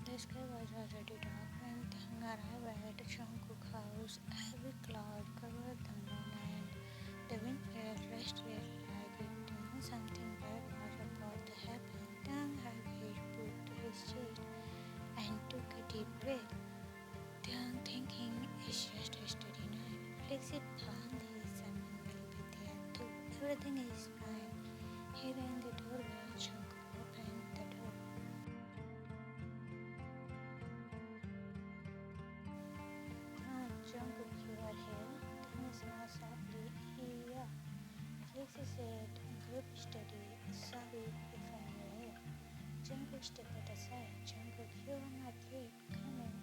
The sky was already dark when Thang arrived at Jungkook's house. A heavy cloud covered the moon and the wind felt restless like it knew something bad was about to happen. Thang hugged his boot to his chest and took a deep breath. Thang thinking it's just a steady night. Flexi found his son will be there too. Everything is fine. He rang the doorbell. Jungkook opened the door. Jungkook, you are here? Then smiled softly. Yeah. Flexi said, group study. Sorry if I'm late. Jungkook stepped aside. Jungkook, you are not late. Come in.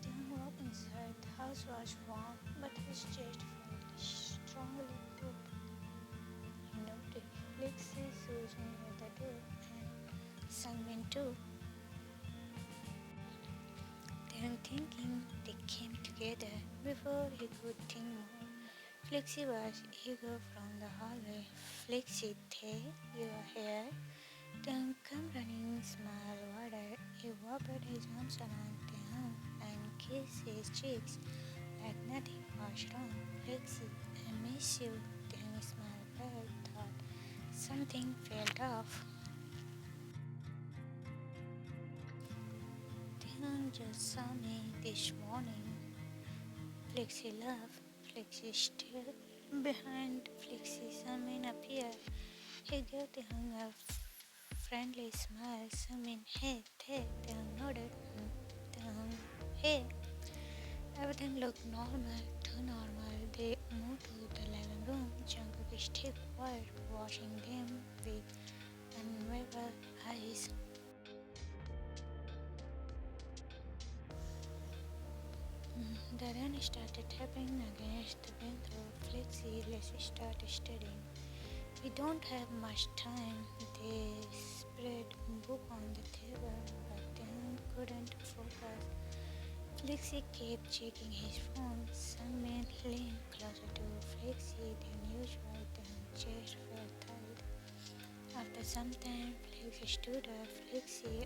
Then walked inside. The house was warm, but his chest felt strongly cold. He noted Flexi Susan near the door and Sungmin too. Then thinking they came together before he could think more. Flexi was eager from the hallway. Flexi, hey, you are here? Then come running, smile wider. He wrapped his arms around him and kissed his cheeks like nothing was wrong. Flexi, I miss you. Then smiled back, thought something felt off. Then just saw me this morning. Flexi laughed. Flexi stared. Behind Flexi, Samin appeared. He gave the hung a friendly smile. Samin, hey, hey. The hung nodded. The hung, hey. Everything looked normal, too normal. They moved to the living room. Jungkook stayed quiet, watching them with unwavering eyes. The rain started tapping against the window. Flexi, let's start studying. We don't have much time. They spread book on the table, but then couldn't focus. Flexi kept checking his phone. Sunman leaned closer to Flexi than usual. Then chest felt tight. After some time, Flexi stood up. Flexi,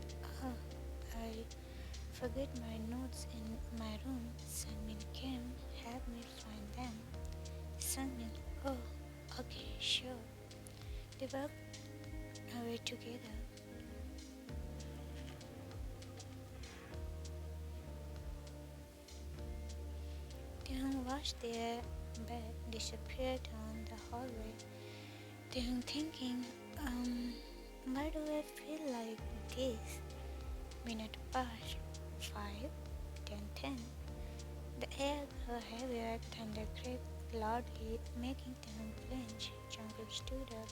I forget my notes in my room. Sunmin came, help me find them. Sunmin, oh, okay, sure. They walked away together. Then watched their bed disappear down the hallway. Then thinking, why do I feel like this? Minute passed. 5, then 10. The air grew heavier, thunder cracked loudly, making them flinch. Jungkook stood up.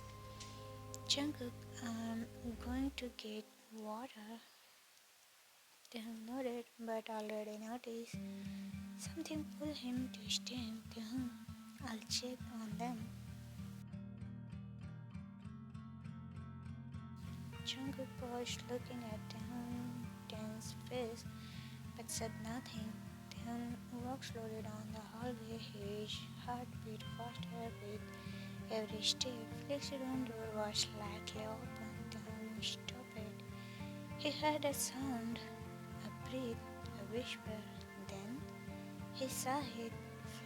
Jungkook, I'm going to get water. Taehyung nodded, but already noticed something pulled him to stand. Taehyung, I'll check on them. Jungkook paused, looking at Taehyung's face, but said nothing. Taehyung walked slowly down the hallway, his heart beat faster with every step. Flexi room door was slightly open. Taehyung stopped. He heard a sound, a breath, a whisper. Then he saw it.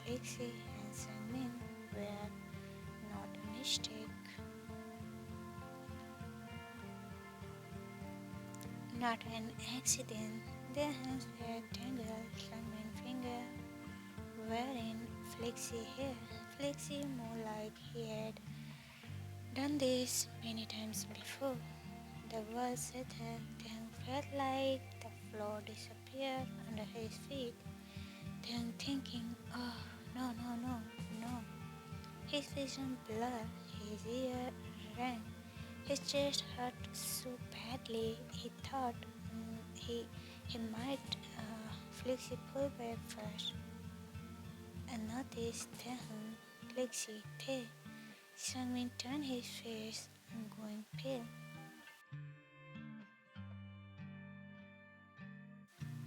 Flexi and Sangmin were not a mistake. Not an accident. Their hands were tangled. Sangmin's fingers were in Flexi hair. Flexi moved like he had done this many times before. The world settled. Then felt like the floor disappeared under his feet. Then thinking, oh, no, no, no, no. His vision blurred. His ear rang. His chest hurt so badly. He thought he might Flexi pull back first and noticed Taehyung. Flexi, Tae. Sangmin turned his face and going pale.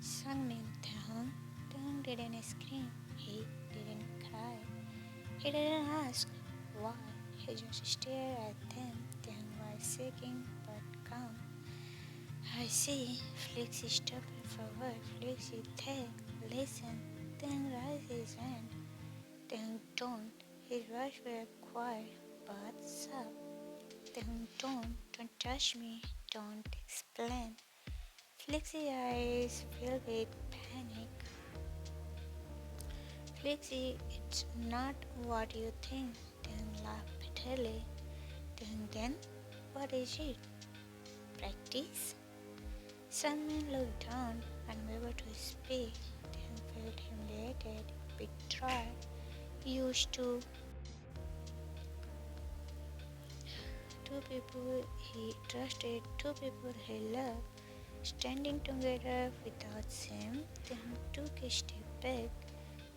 Sangmin, Taehyung. Taehyung didn't scream. He didn't cry. He didn't ask why. He just stared at them. Taehyung was shaking but calm. I see. Flexi stepped forward. Flexi, hey, listen. Then raised his hand. Then don't. His words were quiet, but sharp. Then don't touch me. Don't explain. Flexi eyes filled with panic. Flexi, it's not what you think. Then laughed bitterly. Then, what is it? Practice? Sunman looked down, unable to speak. Then felt humiliated, betrayed, used to two people he trusted, two people he loved, standing together without shame. Then took a step back.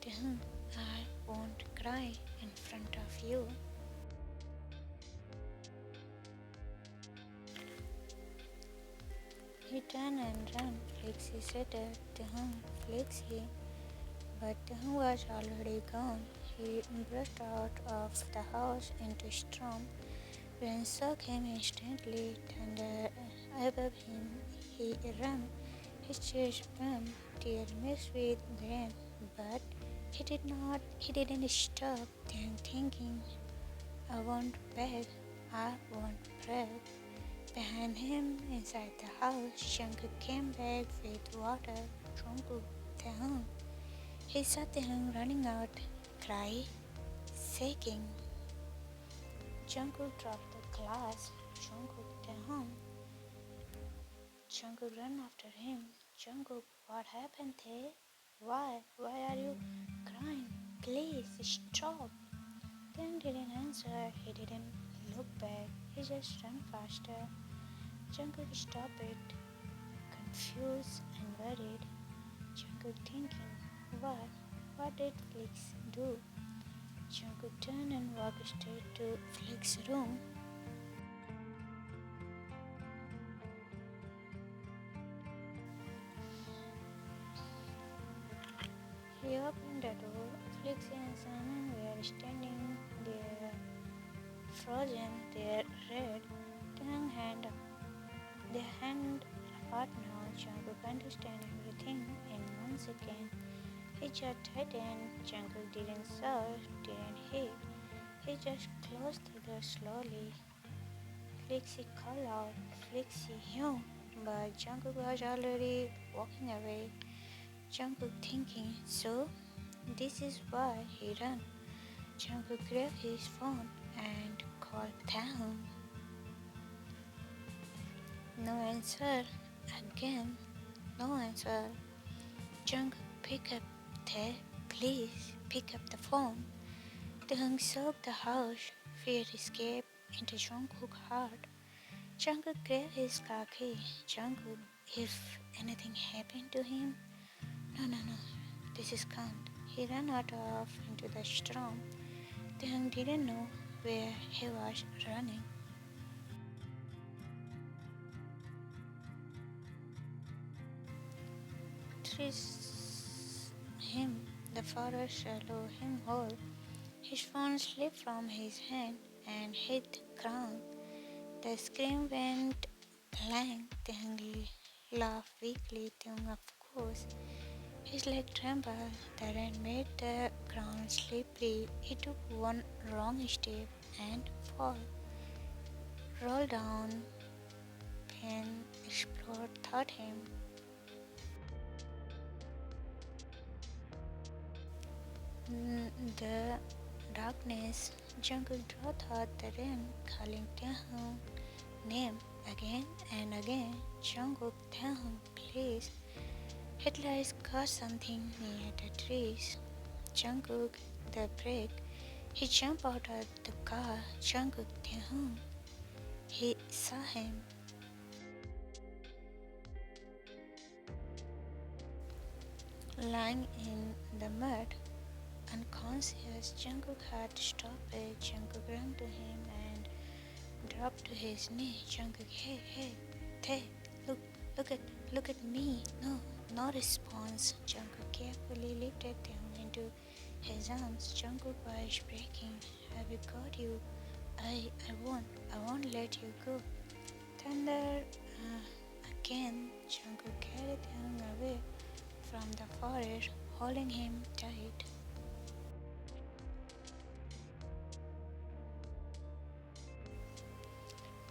Then I won't cry in front of you. He turned and ran. Flexi settled. Flexi. But Tahu was already gone. He burst out of the house into storm. Rain struck him instantly. Thunder above him. He ran. His chest burned. Tears mixed with rain. But he didn't stop. Then thinking, I won't beg. I won't pray. Behind him, inside the house, Shankar came back with water. Trunku, Tahu. He saw Tahu running out, cry, shaking. Jungkook dropped the glass. Jungkook, Taehoon. Jungkook ran after him. Jungkook, what happened, Tae? Why? Why are you crying? Please stop. Tae didn't answer. He didn't look back. He just ran faster. Jungkook stopped it, confused and worried. Jungkook thinking, what? What did Flix do? Jungkook turned and walked straight to Flix's room. He opened the door. Flix and Simon were standing there, frozen, their red, tongue hand up. Their hand apart now. Jungkook understood everything in 1 second. His jaw tightened. Jungkook didn't shout, didn't hit. He just closed the door slowly. Flixie called out, Flixie, you! But Jungkook was already walking away. Jungkook thinking, so this is why he ran. Jungkook grabbed his phone and called Taehoon. No answer. Again, no answer. Jungkook, pick up Tae. Please pick up the phone. Taehoon shook the house. Fear escaped into Jungkook's heart. Jungkook grabbed his car key. Jungkook, if anything happened to him, no, this is can't. He ran out of into the storm. Taehoon didn't know where he was running. Trees him, the forest swallowed him whole. His phone slipped from his hand and hit the ground. The scream went blank. Taehoon laughed weakly. Taehoon, of course. His leg trembled. The rain made the ground slippery. He took one wrong step and fall. Rolled down. Pain exploded thought him. The darkness. Jungkook drew thought the rain, calling Taehoon name again and again. Jungkook, Taehoon, please. Headlights caught something near the trees. Jungkook, the brake. He jumped out of the car. Jungkook, Taehoon. He saw him. Lying in the mud. Unconscious, Jungkook had stopped it. Jungkook ran to him and dropped to his knee. Jungkook, hey, Tae, look at me. No response. Jungkook carefully lifted him into his arms. Jungkook was breaking. I will got you. I won't let you go. Thunder again. Jungkook carried him away from the forest, holding him tight.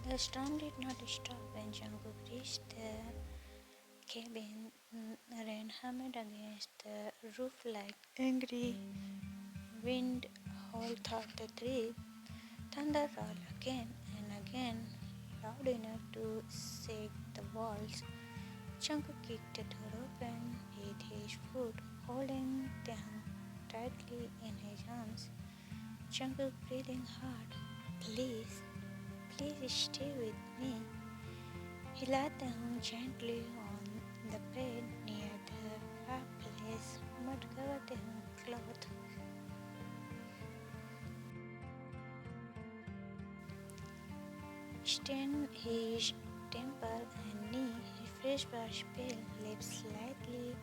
The storm did not stop when Jungkook reached the cabin. Rain hammered against the roof like angry wind howled through the trees. Thunder rolled again and again, loud enough to shake the walls. Jungkook kicked the door open with his foot, holding them tightly in his arms. Jungkook breathing hard. Please, please stay with me. He laid them gently on the bed near the fireplace, but covered them with cloth. Stained his temple and knee, his face was pale, lips slightly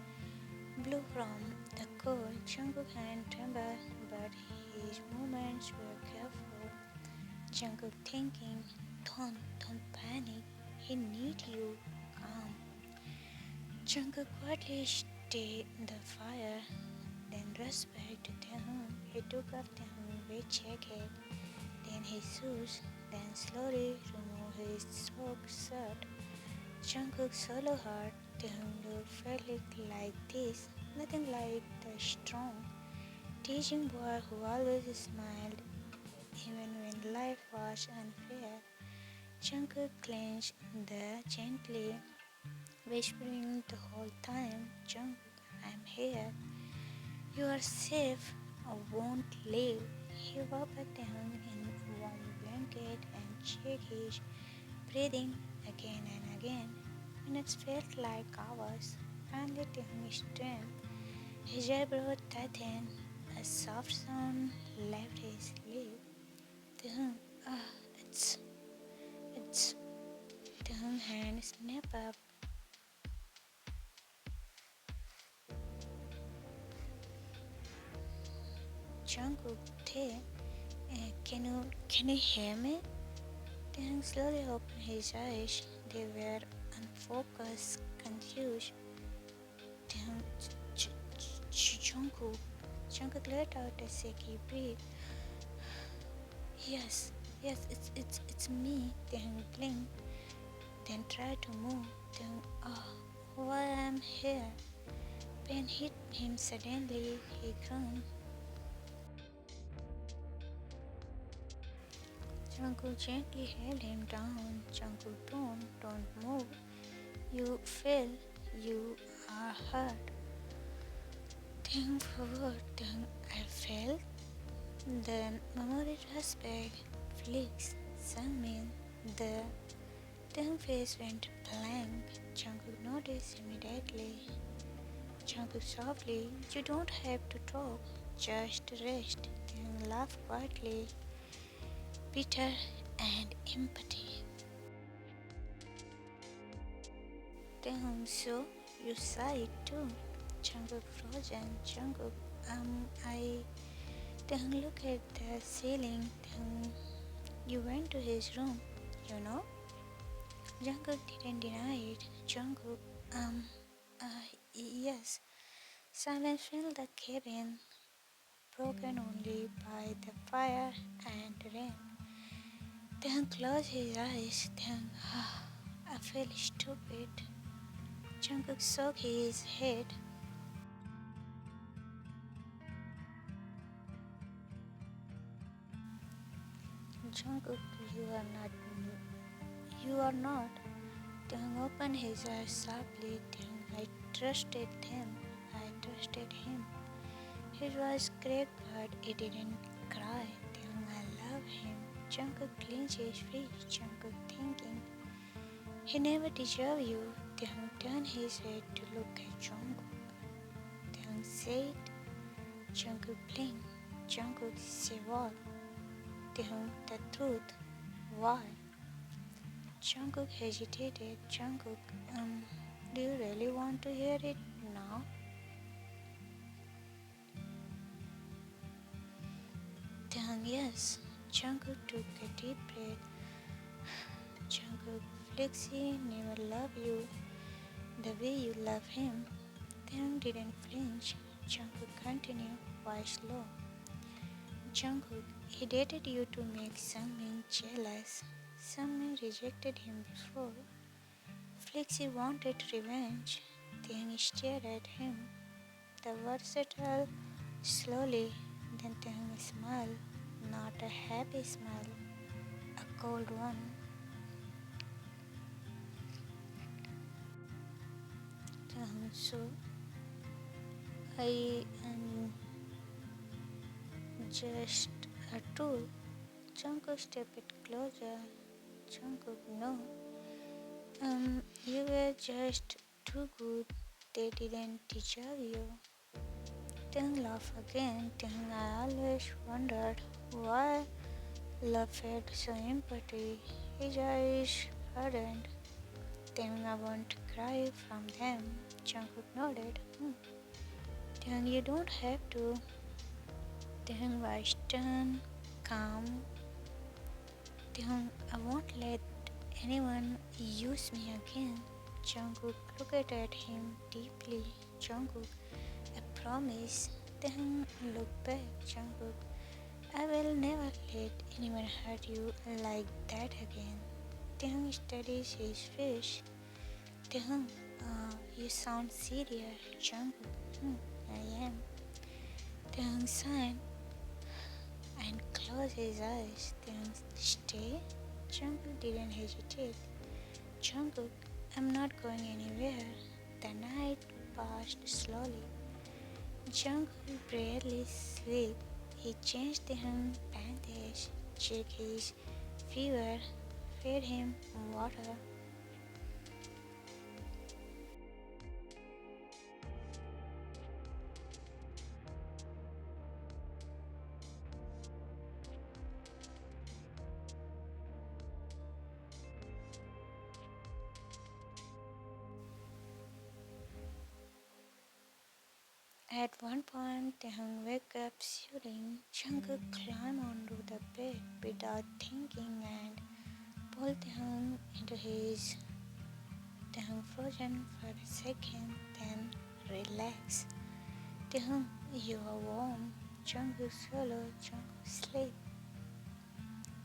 blue from the cold. Jungkook's hand trembled, but his movements were careful. Jungkook thinking, don't panic. He needs you. Calm. Jungkook quietly stayed the fire, then rushed back to Taehoon. He took off Taehoon's wet jacket, then his shoes, then slowly removed his soaked shirt. Jungkook's solo heart Taehoon felt like this, nothing like the strong, teaching boy who always smiled even when life was unfair. Jungkook clenched the gently, whispering the whole time, Jungkook, I'm here. You are safe. I won't leave. He wrapped Taehoon in a warm blanket and checked his breathing again and again. Minutes felt like hours. Finally, Taehoon straightened. His eyebrows tightened. A soft sound left his lip. Taehoon, ah, it's. Taehoon's hand snapped up. Jungkook, Tae, can you hear me? Taehoon slowly opened his eyes. They were unfocused, confused. Taehoon, Jungkook. Jungkook let out a shaky breath. Yes, it's me. Taehoon blinked, then tried to move. Taehoon, why I'm here? Pain hit him suddenly. He groaned. Jungkook gently held him down. Jungkook, don't move. You fell. You are hurt. Taehoon forward. Taehoon, I fell. The memory flashback flicks. Sangmin. The Taehoon's face went blank. Jungkook noticed immediately. Jungkook softly, you don't have to talk. Just rest. Taehoon laughed quietly. Bitter and empathy. Taehoon, so you saw it too. Jungkook frozen. Jungkook, I. Taehoon looked at the ceiling. Taehoon, you went to his room, you know? Jungkook didn't deny it. Jungkook, yes. Silence filled the cabin, broken only by the fire and rain. Taehoon closed his eyes. Taehoon, I feel stupid. Jungkook shook his head. Jungkook, you are not. You are not. Taehoon opened his eyes sharply. Taehoon, I trusted him. I trusted him. His voice cracked, but he didn't cry. Taehoon, I love him. Jungkook clenched his fist. Jungkook thinking, he never deserved you. Taehoon turned his head to look at Jungkook. Taehoon said, Jungkook blinked. Jungkook said what? Taehoon, the truth. Why? Jungkook hesitated. Jungkook, do you really want to hear it now? Taehoon, yes. Jungkook took a deep breath. Jungkook Flexi never loved you the way you love him. Taehyung didn't flinch. Jungkook continued, voice low. Jungkook, he dated you to make Sungmin jealous. Sungmin rejected him before. Flexi wanted revenge. Taehyung stared at him. The versatile slowly, then Taehyung smiled, not a happy smile, a cold one. Taehyung, so I am just a tool. Jungkook stepped closer. Jungkook, no. You were just too good. They didn't deserve you. Taehyung laughed again. Taehyung, I always wondered why love felt so empty. His eyes hardened. Taehyung, I won't cry from them. Jungkook nodded. Taehyung, you don't have to. Taehyung was stern, calm. Taehyung, I won't let anyone use me again. Jungkook looked at him deeply. Jungkook, I promise. Taehyung looked back. Jungkook, I will never let anyone hurt you like that again. Taehyung studies his face. Taehyung, you sound serious. Jungkook, I am. Taehyung sighed and closed his eyes. Taehyung, stay? Jungkook didn't hesitate. Jungkook, I'm not going anywhere. The night passed slowly. Jungkook barely slept. He changed Taehyung bandage, checked his fever, fed him water. At one point, Taehyung woke up shouting. Jungkook climbed onto the bed without thinking and pulled Taehyung into his. Taehyung frozen for a second, then relaxed. Taehyung, you are warm. Jungkook swallowed. Jungkook sleep.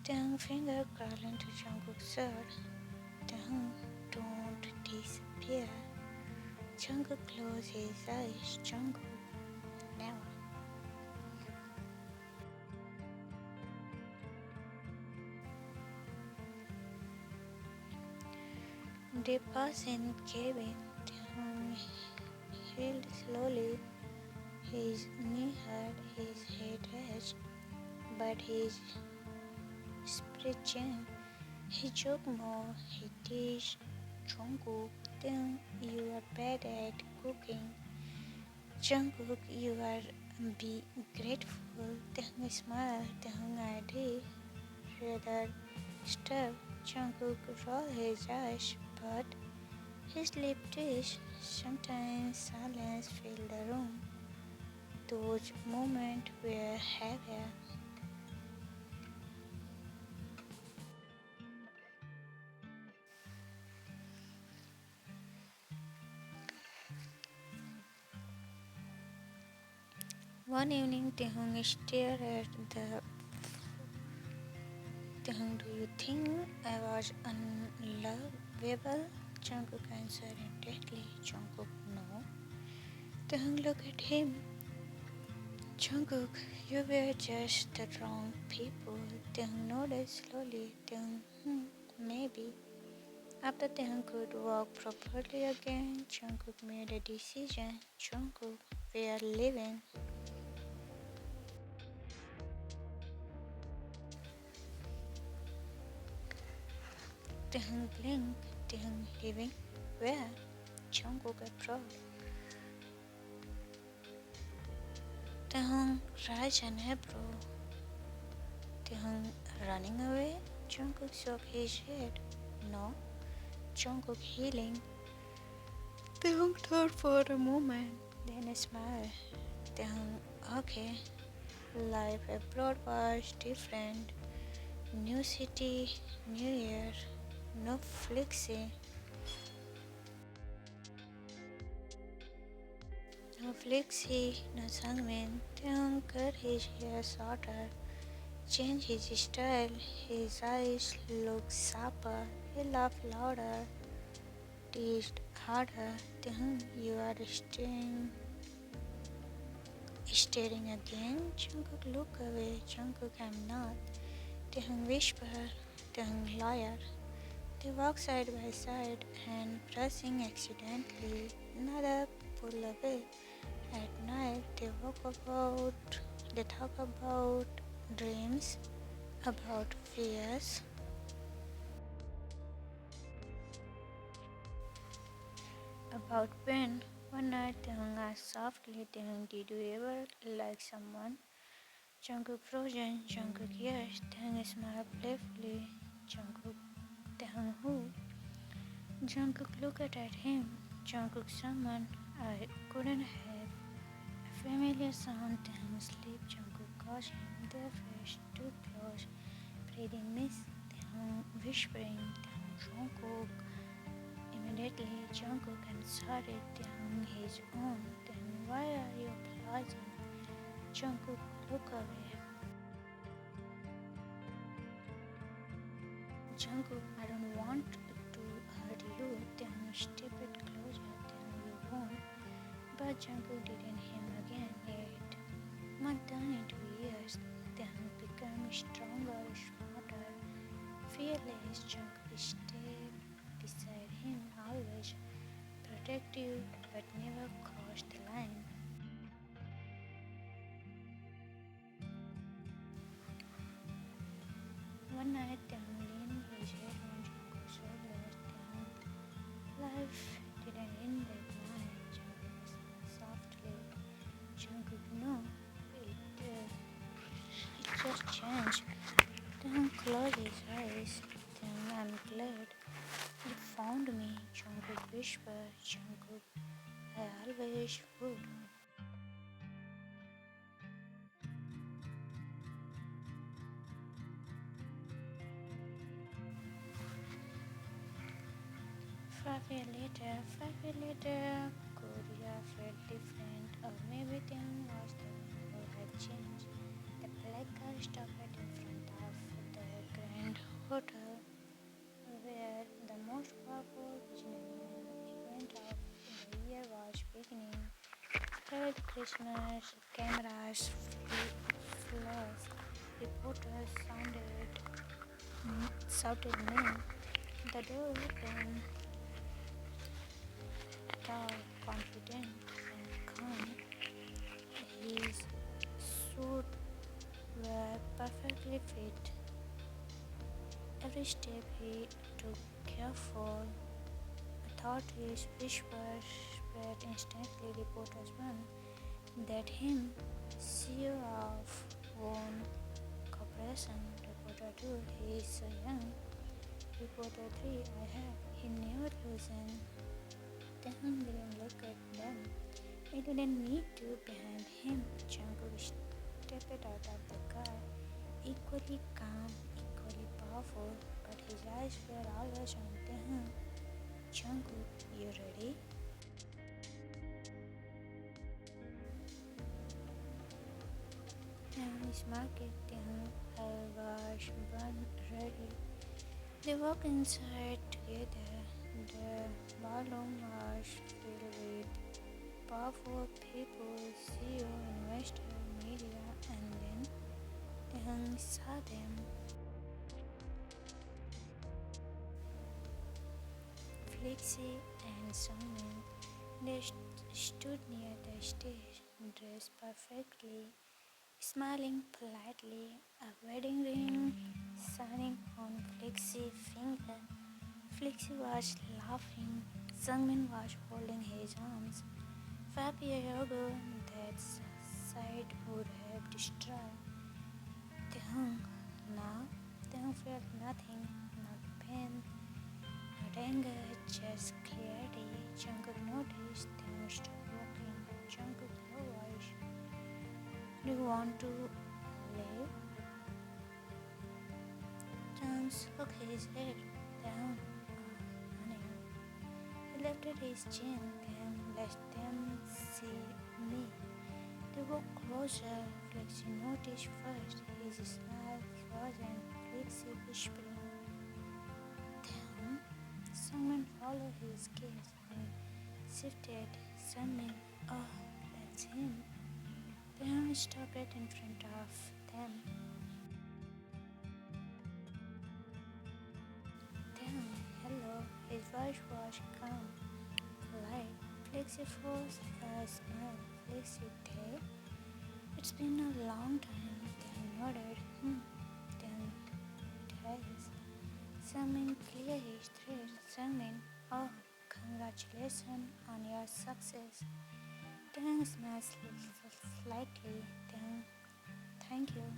Taehyung finger crawled into Jungkook's shirt. Taehyung, don't disappear. Jungkook closed his eyes. Jungkook, never. They passed in cabin. Taehyung healed slowly. His knee hurt, his head hurt, but his spirit changed. He joked more. He teased Jungkook. Taehyung, you are bad at cooking. Jungkook, you are be grateful. Taehyung smiled. Taehyung, I did. Rather stuff. Jungkook rolled his eyes, but his lip twitched. Sometimes silence filled the room. Those moments were heavier. One evening, Taehyung stared at the. Taehyung, do you think I was unlovable? Jungkook answered immediately. Jungkook, no. Taehyung looked at him. Jungkook, you were just the wrong people. Taehyung nodded slowly. Taehyung, maybe. After Taehyung could walk properly again, Jungkook made a decision. Jungkook, we are leaving. Taehyung blinked. Taehyung leaving? Where? Jungkook approached. Taehyung raised an eyebrow. Taehyung running away? Jungkook shook his head. No. Jungkook healing. Taehyung thought for a moment, then smiled. Taehyung, okay. Life abroad was different. New city, new year. no Flixie, no Sangmin. Taehyung cut his hair shorter, changed his style, his eyes looked sharper, he laughed louder, teased harder. Taehyung, you are staring again. Jungkook look away. Jungkook, I'm not. Taehyung whisper. Taehyung liar. They walk side by side and pressing accidentally. Another pull away. At night they talk about dreams, about fears, about pain. One night Taehyung asked softly, Taehyung, did you ever like someone? Jungkook frozen. Jungkook, yes. Taehyung smiled playfully. Jungkook, Taehyung, who? Jungkook looked at him. Jungkook, someone I couldn't have. A familiar sound. Taehyung sleep. Jungkook caused him. Their face too close. Breathing miss. Taehyung whispering. Taehyung, Jungkook. Immediately, Jungkook answered Taehyung his own. Then why are you apologizing? Jungkook look away. Jungkook, I don't want to hurt you. Taehyung step it closer. Taehyung, you won't. But Jungkook didn't him again. It month turned into years. Taehyung became stronger, smarter, fearless. Jungkook stayed beside him, always protective, but never crossed the line. One night, Taehyung leaned his head on Jungkook's shoulders. Life didn't end that night. Jungkook said softly. Jungkook, no, it just changed. Taehyung closed his eyes. Taehyung, I'm glad you found me. Jungkook whispered. Jungkook, I always would. Five years later, Korea felt different, or maybe Taehyung was the one who had changed. The black car stopped in front of the grand hotel where the most powerful businessman event of the year was beginning. Third Christmas, cameras flashed, reporters shouted name. The door opened, tall, confident, and calm. His suit were perfectly fit. Every step he took careful. Authorities whispered spread instantly. Reporters one that him, CEO of one corporation. Reporter 2, he is so young. Reporter 3, I heard he never loses. Taehyung didn't look at them. He didn't need to. Behind him, Jungkook stepped out of the car, equally calm, equally powerful, but his eyes were always on Taehyung. Jungkook, you ready? Taehyung smiled at Taehyung. I was born ready. They walked inside together. The ballroom was filled with powerful people, CEO, investor, media, and then Taehyung saw them. Flexi and Sungmin, they stood near the stage, dressed perfectly, smiling politely, a wedding ring shining on Flexi's finger. Flexi was laughing. Sungmin was holding his arms. 5 years ago, that sight would have destroyed Taehyung. Now, Taehyung felt nothing, not pain, not anger, just clarity. Jungkook noticed Taehyung stopped walking. Jungkook low voice. Do you want to leave? Taehyung shook his head. down on him. He lifted his chin, then let them see me. They walked closer. Flexi noticed first. His smile frozen. Flexi whispering, "Damn." Someone followed his gaze and shifted. Someone, "Oh, that's him." Then stopped right in front of them. "Damn, hello." His voice was calm, polite. Flexi forced a smile. Flexi, "Hey, it's been a long time." They nodded. Then twice. Sungmin cleared his throat. Sungmin, "Oh, congratulations on your success." Tang smiled slightly. Then, "Thank you.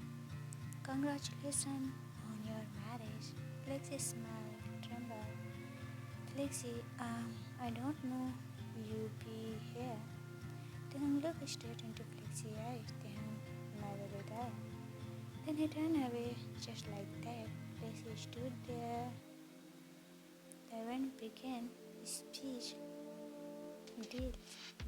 Congratulations on your marriage." Flexi smiled, trembled. "Flexi, I don't know you be here." Then looked straight into Flexi's eyes. Then, "Neither did I." Then he turned away just like that. Flexi stood there. The event began. His speech did.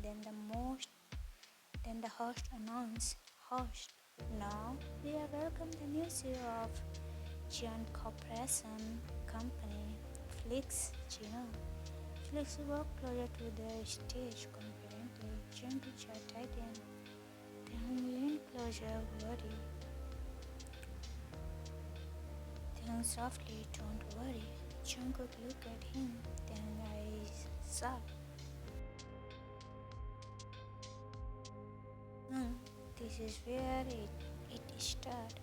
Then the host announced, "Host, now we are welcome the new CEO of Giant Corporation Company, Flix Gino." Flix walked closer to the stage confidently. Jungkook tightened. Then leaned closer, worried. Then softly, "Don't worry." Jungkook looked at him. Then eyes soft. This is where it starts."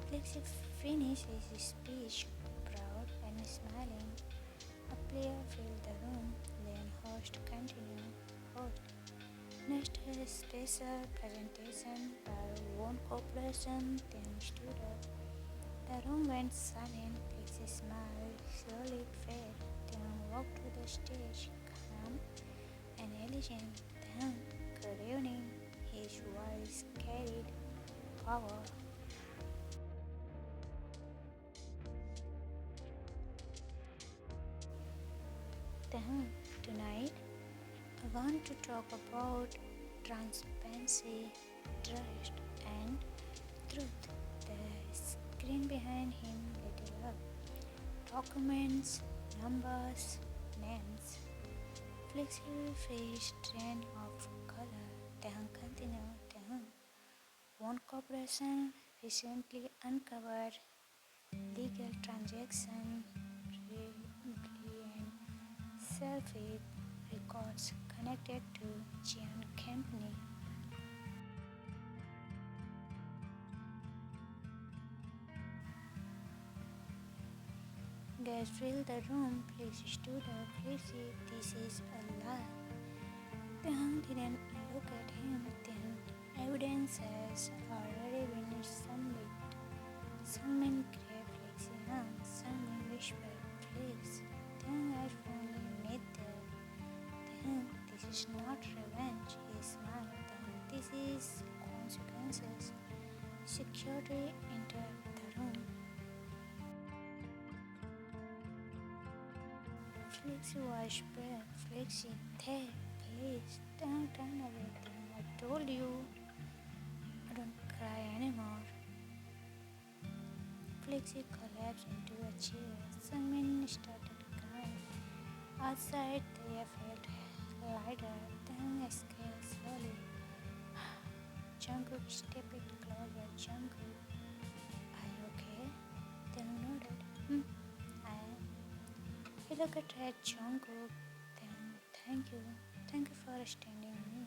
Flexi finished his speech, proud and smiling. A player filled the room. Then host continued. "Host, next a special presentation by One Corporation." Then stood up. The room went silent. Flexi smiled, slowly faded. Then walked to the stage, calm and elegant. Then, "Good evening." His voice carried power. Then, tonight, I want to talk about transparency, trust, and truth. The screen behind him lit up. Documents, numbers, names. Flexible face drained of color. Then continued. Then, One Corporation recently uncovered legal transaction and self-aid records connected to Giant Company. Gas filled the room. Flexi stood up. "Flexi, this is a lie." Then didn't look at him. Then evidence has already been submitted. Someone grabbed Flexi's hand. Someone whispered, "Please." Then I finally met there. Then this is not revenge. He smiled. Then this is consequences. Security entered the room. Flexi was brave. Flexi, "Hey, please, don't turn away." Then I told you I don't cry anymore. Flexi collapsed into a chair. Someone started crying. Outside, the air felt lighter. Then exhaled slowly. Jungkook stepped closer. "Jungkook, are you okay?" Then nodded. "I am." He looked at Jungkook. Then, "Thank you. Thank you for standing me."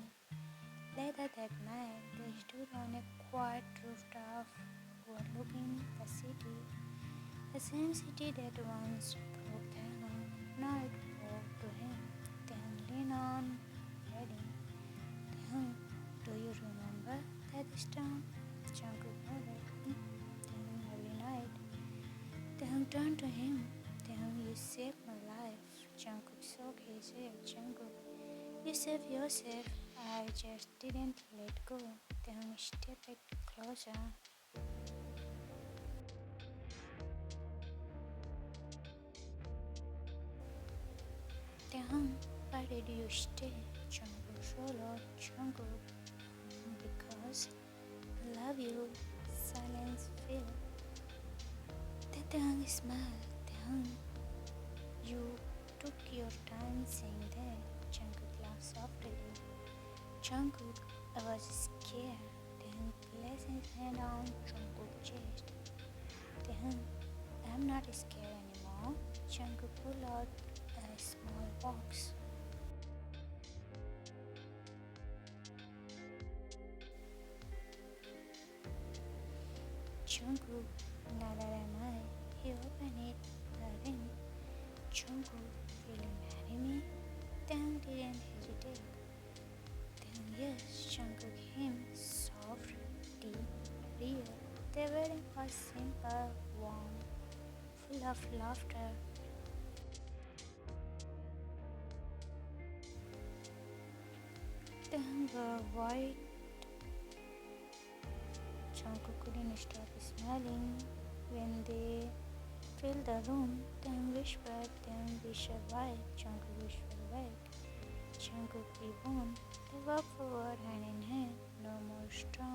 Later that night, they stood on a quiet rooftop overlooking the city. The same city that once broke down. Now it spoke to him. Then leaned on wedding. Then, "Do you remember that storm?" Jungkook nodded. Then every night. Then turned to him. Then, "You saved my life." Jungkook shook his head. "Jungkook, you saved yourself. I just didn't let go." Then stepped closer. Tahang, why did you stay? Jungkook swallowed Jungkook. Because I love you. Silence fell. The Tahang smiled. Tahang, you took your time saying that. Jungkook laughed softly. Jungkook, I was scared. Tahang placed his hand on Jungkook's chest. Tahang, I'm not scared anymore. Jungkook pulled out a small box. Jungkook, neither am I. He opened it, the ring. Jungkook, will you marry me? Tahang didn't hesitate. Then yes, Jungkook him, soft, deep, real. Their wedding was simple, warm, full of laughter. Tahang were white. Jungkook couldn't stop smiling. When they filled the room, Tahang whispered, "Tahang, we survived." Jungkook whispered back, "Jungkook, we won." They walked forward hand in hand, no more storm.